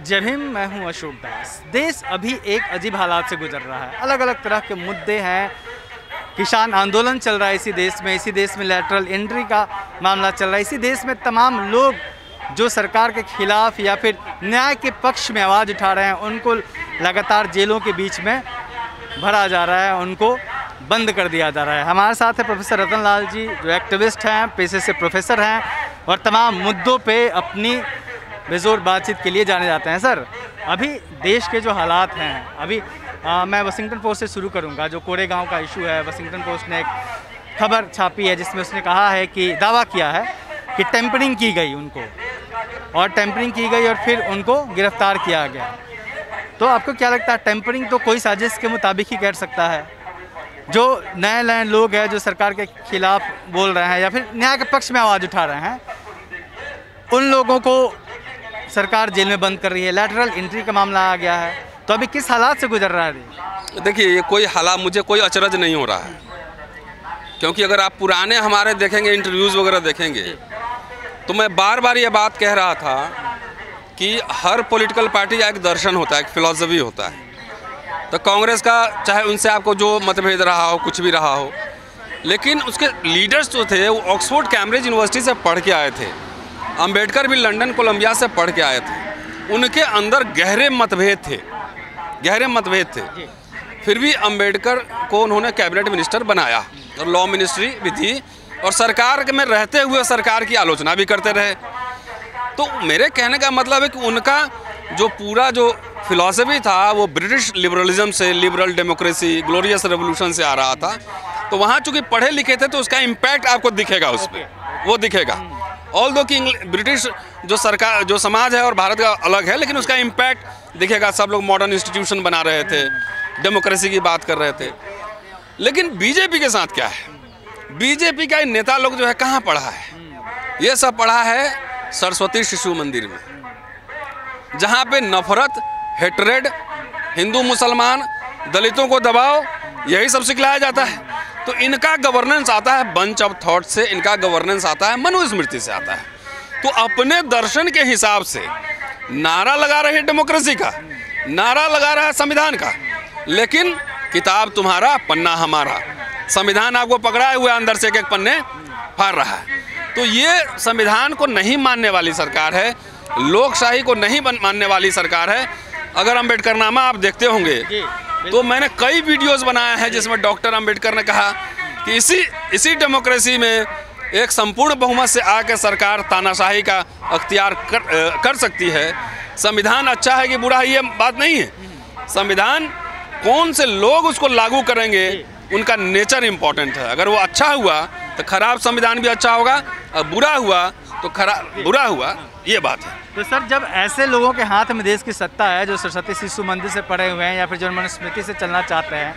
जय भीम, मैं हूं अशोक दास। देश अभी एक अजीब हालात से गुजर रहा है। अलग अलग तरह के मुद्दे हैं। किसान आंदोलन चल रहा है इसी देश में लैटरल एंट्री का मामला चल रहा है इसी देश में। तमाम लोग जो सरकार के खिलाफ या फिर न्याय के पक्ष में आवाज़ उठा रहे हैं, उनको लगातार जेलों के बीच में भरा जा रहा है, उनको बंद कर दिया जा रहा है। हमारे साथ है प्रोफेसर रतन लाल जी, जो एक्टिविस्ट हैं, पेशे से प्रोफेसर हैं और तमाम मुद्दों पे अपनी बेजोर बातचीत के लिए जाने जाते हैं। सर, अभी देश के जो हालात हैं, अभी मैं वाशिंगटन पोस्ट से शुरू करूंगा। जो कोरेगांव का इशू है, वाशिंगटन पोस्ट ने एक खबर छापी है जिसमें उसने कहा है कि दावा किया है कि टेम्परिंग की गई उनको, और टेम्परिंग की गई और फिर उनको गिरफ्तार किया गया। तो आपको क्या लगता है, टेम्परिंग तो कोई साजिश के मुताबिक ही कर सकता है? जो नए लोग हैं जो सरकार के खिलाफ बोल रहे हैं या फिर न्याय के पक्ष में आवाज़ उठा रहे हैं, उन लोगों को सरकार जेल में बंद कर रही है। लैटरल एंट्री का मामला आ गया है। तो अभी किस हालात से गुजर रहा है? देखिए, ये कोई हालात मुझे कोई अचरज नहीं हो रहा है, क्योंकि अगर आप पुराने हमारे देखेंगे, इंटरव्यूज़ वगैरह देखेंगे, तो मैं बार बार ये बात कह रहा था कि हर पॉलिटिकल पार्टी का एक दर्शन होता है, एक फिलॉसफी होता है। तो कांग्रेस का चाहे उनसे आपको जो मतभेद रहा हो, कुछ भी रहा हो, लेकिन उसके लीडर्स जो थे वो ऑक्सफोर्ड कैम्ब्रिज यूनिवर्सिटी से पढ़ के आए थे। अंबेडकर भी लंदन कोलंबिया से पढ़ के आए थे। उनके अंदर गहरे मतभेद थे। फिर भी अंबेडकर को उन्होंने कैबिनेट मिनिस्टर बनाया और लॉ मिनिस्ट्री भी थी, और सरकार में रहते हुए सरकार की आलोचना भी करते रहे। तो मेरे कहने का मतलब है कि उनका जो पूरा जो फिलॉसफी था वो ब्रिटिश लिबरलिज्म से, लिबरल डेमोक्रेसी, ग्लोरियस रेवोल्यूशन से आ रहा था। तो वहाँ चूँकि पढ़े लिखे थे तो उसका इम्पैक्ट आपको दिखेगा, उस पर वो दिखेगा। ऑल दो कि ब्रिटिश जो सरकार, जो समाज है और भारत का अलग है, लेकिन उसका इम्पैक्ट दिखेगा। सब लोग मॉडर्न इंस्टीट्यूशन बना रहे थे, डेमोक्रेसी की बात कर रहे थे। लेकिन बीजेपी के साथ क्या है? बीजेपी का नेता लोग जो है कहाँ पढ़ा है? ये सब पढ़ा है सरस्वती शिशु मंदिर में, जहाँ पे नफरत, हेटरेड, हिंदू मुसलमान, दलितों को दबाओ, यही सब सिखलाया जाता है। तो इनका गवर्नेंस आता है बंच ऑफ थॉट से, इनका गवर्नेंस आता है मनुस्मृति से आता है। तो अपने दर्शन के हिसाब से नारा लगा रहे हैं डेमोक्रेसी का, नारा लगा रहा है संविधान का, लेकिन किताब तुम्हारा, पन्ना हमारा। संविधान आपको पकड़ाए हुए अंदर से एक पन्ने फाड़ रहा है। तो ये संविधान को नहीं मानने वाली सरकार है, लोकशाही को नहीं मानने वाली सरकार है। अगर अम्बेडकरनामा आप देखते होंगे तो मैंने कई वीडियोस बनाए हैं जिसमें डॉक्टर अम्बेडकर ने कहा कि इसी डेमोक्रेसी में एक संपूर्ण बहुमत से आकर सरकार तानाशाही का अख्तियार कर सकती है। संविधान अच्छा है कि बुरा है, ये बात नहीं है। संविधान कौन से लोग उसको लागू करेंगे, उनका नेचर इम्पोर्टेंट है। अगर वो अच्छा हुआ तो खराब संविधान भी अच्छा होगा, और बुरा हुआ तो बुरा हुआ, ये बात है। तो सर, जब ऐसे लोगों के हाथ में देश की सत्ता है जो सरस्वती शिशु मंदिर से पढ़े हुए हैं या फिर जो मनुस्मृति से चलना चाहते हैं,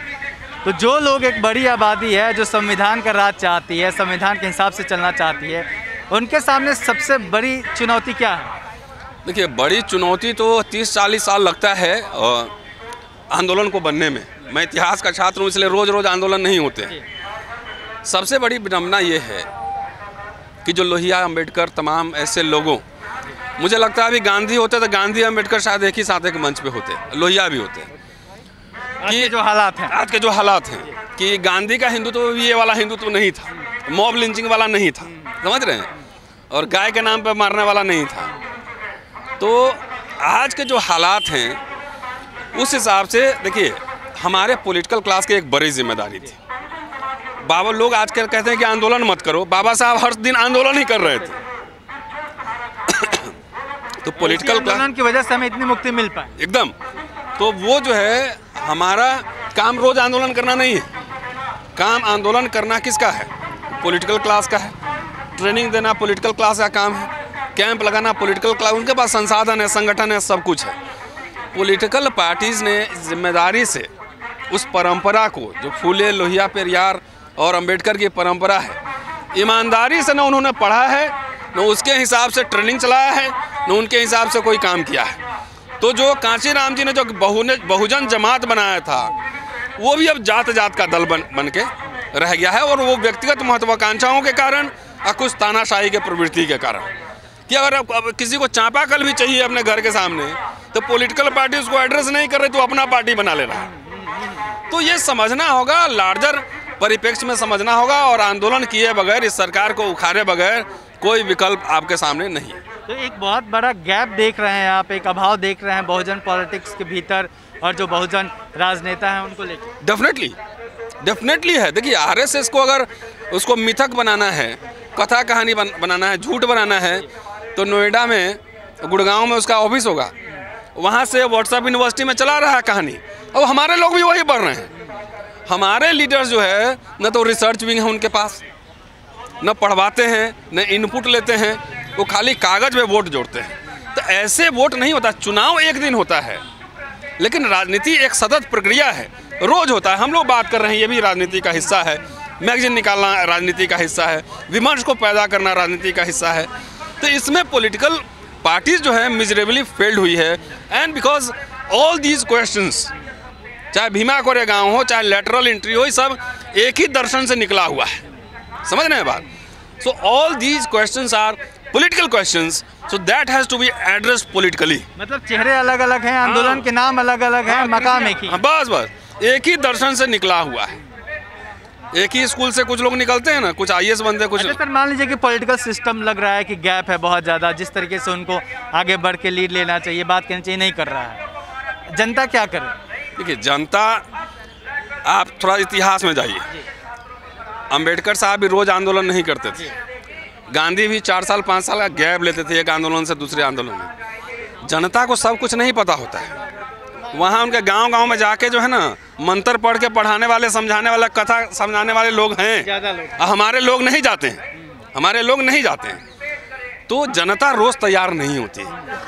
तो जो लोग, एक बड़ी आबादी है जो संविधान का राज चाहती है, संविधान के हिसाब से चलना चाहती है, उनके सामने सबसे बड़ी चुनौती क्या है? देखिए, बड़ी चुनौती तो 30-40 साल लगता है आंदोलन को बनने में। मैं इतिहास का छात्र हूँ, इसलिए रोज़ आंदोलन नहीं होते हैं। सबसे बड़ी विडंबना ये है कि जो लोहिया, अम्बेडकर, तमाम ऐसे लोगों, मुझे लगता है अभी गांधी होते तो गांधी अम्बेडकर शायद एक ही साथ एक मंच पे होते, लोहिया भी होते। कि जो हालात हैं, आज के जो हालात हैं, कि गांधी का हिंदुत्व ये वाला हिंदुत्व नहीं था, मॉब लिंचिंग वाला नहीं था, समझ रहे हैं, और गाय के नाम पे मारने वाला नहीं था। तो आज के जो हालात हैं उस हिसाब से देखिए, हमारे पॉलिटिकल क्लास की एक बड़ी जिम्मेदारी थी। बाबा लोग आजकल कहते हैं कि आंदोलन मत करो, बाबा साहब हर दिन आंदोलन ही कर रहे थे। तो पॉलिटिकल आंदोलन की वजह से हमें इतनी मुक्ति मिल पाए एकदम। तो वो जो है, हमारा काम रोज आंदोलन करना नहीं है। काम आंदोलन करना किसका है? पॉलिटिकल क्लास का है। ट्रेनिंग देना पॉलिटिकल क्लास का काम है। कैंप लगाना पॉलिटिकल क्लास, उनके पास संसाधन है, संगठन है, सब कुछ है। पॉलिटिकल पार्टीज़ ने जिम्मेदारी से उस परंपरा को, जो फूले, लोहिया, पेरियार और अंबेडकर की परंपरा है, ईमानदारी से न उन्होंने पढ़ा है, न उसके हिसाब से ट्रेनिंग चलाया है, न उनके हिसाब से कोई काम किया है। तो जो कांशीराम जी ने जो बहुजन जमात बनाया था, वो भी अब जात का दल बन के रह गया है, और वो व्यक्तिगत महत्वाकांक्षाओं के कारण और कुछ तानाशाही के प्रवृत्ति के कारण। कि अगर अब किसी को चापाकल भी चाहिए अपने घर के सामने तो पॉलिटिकल पार्टी उसको एड्रेस नहीं कर रही तो अपना पार्टी बना ले रहा है। तो ये समझना होगा, लार्जर परिप्रेक्ष्य में समझना होगा, और आंदोलन किए बगैर, इस सरकार को उखाड़े बगैर कोई विकल्प आपके सामने नहीं है। तो एक बहुत बड़ा गैप देख रहे हैं आप, एक अभाव देख रहे हैं बहुजन पॉलिटिक्स के भीतर और जो बहुजन राजनेता हैं उनको लेकर। डेफिनेटली है। देखिए आरएसएस को अगर उसको मिथक बनाना है, कथा कहानी बनाना है, झूठ बनाना है, तो नोएडा में, गुड़गांव में उसका ऑफिस होगा, वहाँ से व्हाट्सएप यूनिवर्सिटी में चला रहा है कहानी, और हमारे लोग भी वही पढ़ रहे हैं। हमारे लीडर्स जो है न तो रिसर्च विंग है उनके पास, न पढ़वाते हैं, न इनपुट लेते हैं, वो खाली कागज़ में वोट जोड़ते हैं। तो ऐसे वोट नहीं होता। चुनाव एक दिन होता है, लेकिन राजनीति एक सतत प्रक्रिया है, रोज होता है। हम लोग बात कर रहे हैं, ये भी राजनीति का हिस्सा है। मैगजीन निकालना राजनीति का हिस्सा है, विमर्श को पैदा करना राजनीति का हिस्सा है। तो इसमें पॉलिटिकल पार्टीज जो है मिजरेबली फेल्ड हुई है। And because all these questions, चाहे भीमा कोरेगांव हो, चाहे लेटरल एंट्री हो, ये सब एक ही दर्शन से निकला हुआ है। समझ रहे हैं बात? So all these questions are political questions, so that has to be addressed politically. मतलब चेहरे अलग अलग हैं, आंदोलन के नाम अलग अलग हैं, मकाम एक ही। बस एक ही दर्शन से निकला हुआ है। एक ही स्कूल से कुछ लोग निकलते हैं ना, कुछ आईएएस बनते हैं, कुछ। अच्छा सर, मान लीजिए कि पॉलिटिकल सिस्टम लग रहा है कि गैप है बहुत ज़्यादा, जिस तरीके से उनको आगे बढ़ के लीड लेना चाहिए, बात करनी चाहिए, नहीं कर रहा है। जनता क्या करे? देखिए जनता, आप थोड़ा इतिहास में जाइए। अंबेडकर साहब भी रोज आंदोलन नहीं करते थे। गांधी भी 4 साल 5 साल का गैप लेते थे एक आंदोलन से दूसरे आंदोलन में। जनता को सब कुछ नहीं पता होता है। वहाँ उनके गांव-गांव में जाके जो है ना, मंत्र पढ़ के पढ़ाने वाले, समझाने वाला, कथा समझाने वाले लोग हैं ज़्यादा लोग। हमारे लोग नहीं जाते हैं, हमारे लोग नहीं जाते हैं। तो जनता रोज़ तैयार नहीं होती,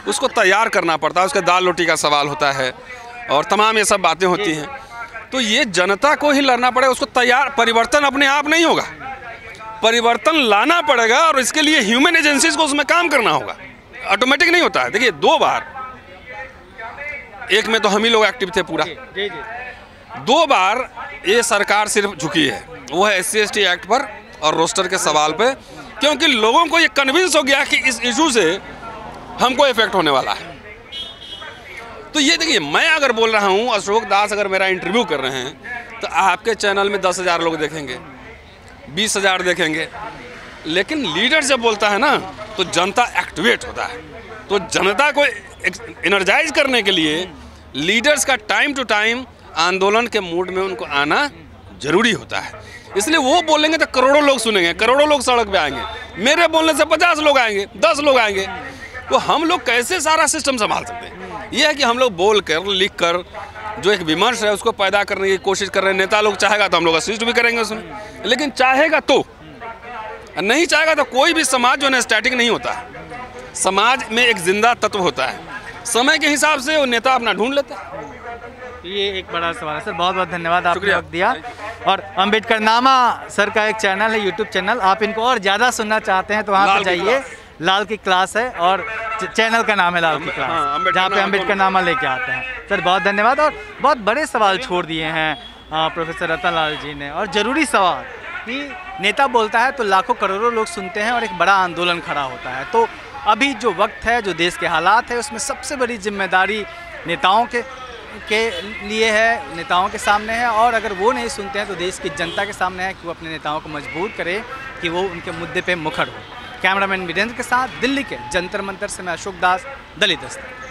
उसको तैयार करना पड़ता है। उसके दाल रोटी का सवाल होता है और तमाम ये सब बातें होती हैं। तो ये जनता को ही लड़ना पड़ेगा, उसको तैयार। परिवर्तन अपने आप नहीं होगा, परिवर्तन लाना पड़ेगा, और इसके लिए ह्यूमन एजेंसीज को उसमें काम करना होगा। ऑटोमेटिक नहीं होता है। देखिए 2 बार, एक में तो हम ही लोग एक्टिव थे पूरा, 2 बार ये सरकार सिर्फ झुकी है, वो है SC/ST एक्ट पर और रोस्टर के सवाल पे, क्योंकि लोगों को ये कन्विंस हो गया कि इस इशू से हमको इफेक्ट होने वाला है। तो ये देखिए, मैं अगर बोल रहा हूँ, अशोक दास अगर मेरा इंटरव्यू कर रहे हैं, तो आपके चैनल में 10,000 लोग देखेंगे, 20,000 देखेंगे, लेकिन लीडर जब बोलता है ना, तो जनता एक्टिवेट होता है। तो जनता को एनर्जाइज करने के लिए लीडर्स का टाइम टू टाइम आंदोलन के मूड में उनको आना जरूरी होता है। इसलिए वो बोलेंगे तो करोड़ों लोग सुनेंगे, करोड़ों लोग सड़क पे आएंगे। मेरे बोलने से 50 लोग आएंगे, 10 लोग आएंगे। तो हम लोग कैसे सारा सिस्टम संभाल सकते हैं? ये है कि हम लोग बोल कर, लिख कर, जो एक विमर्श है उसको पैदा करने की कोशिश कर रहे हैं। नेता लोग चाहेगा तो हम लोग असिस्ट भी करेंगे उसमें, लेकिन चाहेगा तो, नहीं चाहेगा तो कोई भी समाज जो है स्टैटिक नहीं होता है। समाज में एक जिंदा तत्व होता है, समय के हिसाब से वो नेता अपना ढूंढ लेता है। ये एक बड़ा सवाल है सर। बहुत बहुत धन्यवाद, आपने वक्त दिया। और अम्बेडकर नामा सर का एक चैनल है, यूट्यूब चैनल, आप इनको और ज़्यादा सुनना चाहते हैं तो वहाँ पर जाइए। लाल की क्लास है और चैनल का नाम है लाल की क्लास, जहाँ पे अम्बेडकर नामा लेके आते हैं। सर बहुत धन्यवाद। और बहुत बड़े सवाल छोड़ दिए हैं प्रोफेसर रतन लाल जी ने, और ज़रूरी सवाल कि नेता बोलता है तो लाखों करोड़ों लोग सुनते हैं और एक बड़ा आंदोलन खड़ा होता है। तो अभी जो वक्त है, जो देश के हालात है, उसमें सबसे बड़ी जिम्मेदारी नेताओं के लिए है, नेताओं के सामने है। और अगर वो नहीं सुनते हैं तो देश की जनता के सामने है कि वो अपने नेताओं को मजबूर करे कि वो उनके मुद्दे पे मुखर हो। कैमरामैन वीरेंद्र के साथ दिल्ली के जंतर मंतर से मैं अशोक दास, दलित दस्तक।